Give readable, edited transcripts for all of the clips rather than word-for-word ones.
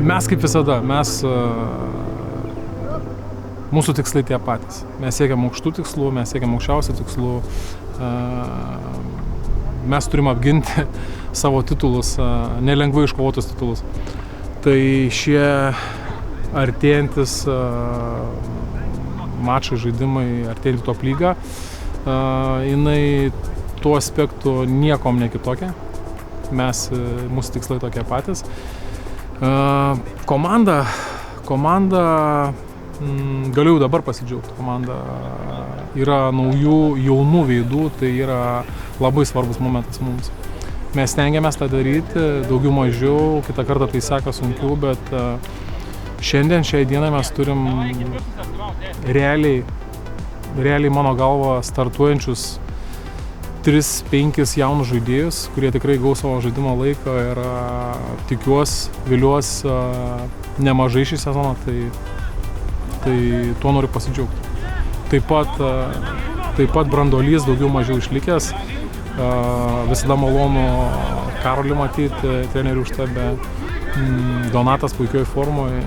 Mes kaip visada, mūsų tikslai tie patys. Mes siekiam aukštų tikslų, mes siekiam aukščiausių tikslų. Mes turim apginti savo titulus, nelengvai iškovotus titulus. Tai šie artėjantis mačai, žaidimai, artėjant top lygą, jinai tuo aspektu niekom nekitokia. Mūsų tikslai tokie patys. Komanda, galiu jau dabar pasidžiaugti. Komanda yra naujų, jaunų veidų, tai yra labai svarbus momentas mums. Mes stengiamės tą daryti, daugiau mažiau, kitą kartą tai seka sunkiau, bet šiai dienai mes turim realiai mano galva startuojančius 3-5 jaunus žaidėjus, kurie tikrai gaus savo žaidimo laiką ir viliuos nemažai šį sezoną, tai tuo noriu pasidžiaugti. Taip pat branduolys daugiau mažiau išlikęs, visada malonu Karolį matyti trenerių štabe, Donatas puikioj formoje,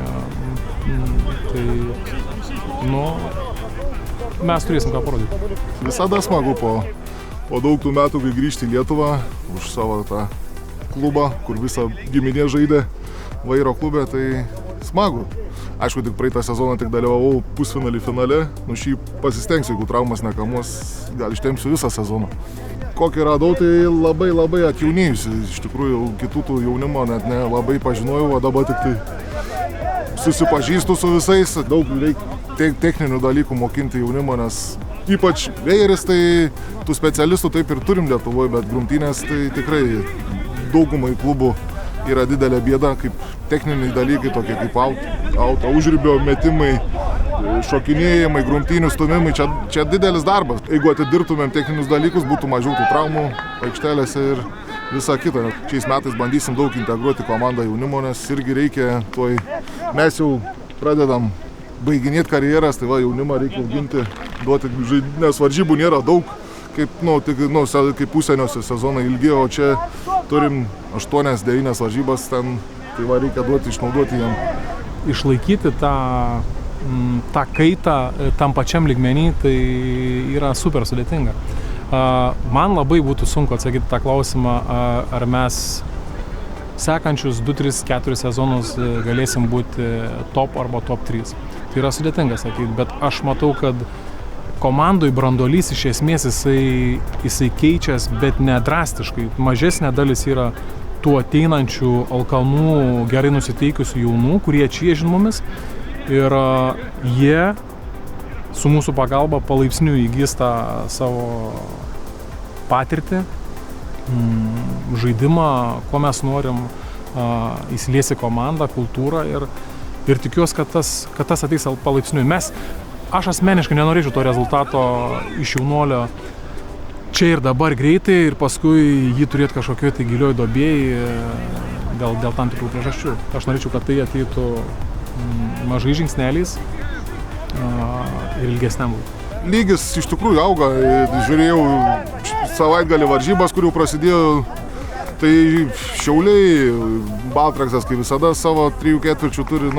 tai mes turėsim ką parodyti. Visada smagu po daug tų metų, kai grįžti į Lietuvą už savo tą klubą, kur visa giminė žaidė vairo klube, tai smagu. Aišku, tik praeitą sezoną tik dalyvavau pusfinalį finale, šį pasistengsiu, jeigu traumas nekamuos, gal ištempsiu visą sezoną. Kokį radau, tai labai atjaunėjusi, iš tikrųjų kitų tų jaunimo net nelabai pažinojau, o dabar tik tai susipažįstu su visais, daug reikia techninių dalykų mokinti jaunimo, nes ypač vėjeris, tai tų specialistų taip ir turim Lietuvoje, bet grumtynės tai tikrai daugumai klubų yra didelė bėda, kaip techniniai dalykai, tokie kaip auto užribio metimai, šokinėjimai, grumtynių stumimai, čia didelis darbas. Jeigu atidirbtumėm techninius dalykus, būtų mažiau tų traumų aikštelėse ir visa kita. Šiais metais bandysim daug integruoti komandą jaunimo, nes irgi reikia mes jau pradedam baiginėti karjeras, tai jaunimą reikia auginti, duoti, nes varžybų nėra daug, kaip užsienio sezonai ilgi, o čia turim 8-9 varžybas, ten, tai reikia duoti, išnaudoti jam. Išlaikyti tą kaitą tam pačiam lygmenį, tai yra super sudėtinga. Man labai būtų sunku atsakyti tą klausimą, ar mes sekančius 2-3-4 sezonus galėsim būti top arba top 3. Tai yra sudėtinga sakyti, bet aš matau, kad komandoj branduolys iš esmės jisai keičias, bet ne drastiškai. Mažesnė dalis yra tų ateinančių alkanų, gerai nusiteikusių jaunų, kurie čiežin mumis. Ir jie su mūsų pagalba palaipsniui įgys tą savo patirtį, žaidimą, ko mes norim, įsilies į komandą, kultūrą ir tikiuosi, kad tas ateis palaipsniui. Aš asmeniškai nenorėčiau to rezultato iš jaunuolio čia ir dabar greitai ir paskui jį turėti kažkokioj tai gilioj duobėj dėl tam tikrų priežasčių. Aš norėčiau, kad tai ateitų mažai žingsneliais ir ilgesniam laikui. Lygis iš tikrųjų auga. Žiūrėjau savaitgalį varžybas, kurių prasidėjo. Tai Šiauliai, Baltraksas, kaip visada, savo 3 ketvirčių turi,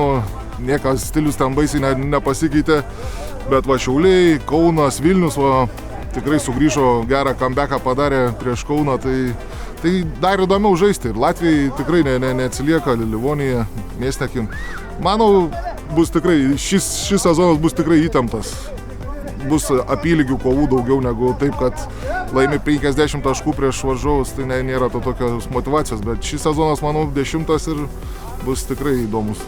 niekas stilius ten baisiai nepasikeitė. Bet Šiauliai, Kaunas, Vilnius tikrai sugrįžo, gerą comebacką padarė prieš Kauną. Tai dar įdomiau žaisti. Ir Latvijai tikrai neatsilieka, Livonija, Miesnekin. Manau, šis sezonas bus tikrai įtemptas. Bus apylygių kovų daugiau negu taip, kad laimi 50 taškų prieš varžovus, tai nėra tokios motyvacijos, bet šis sezonas, manau, 10 ir bus tikrai įdomus.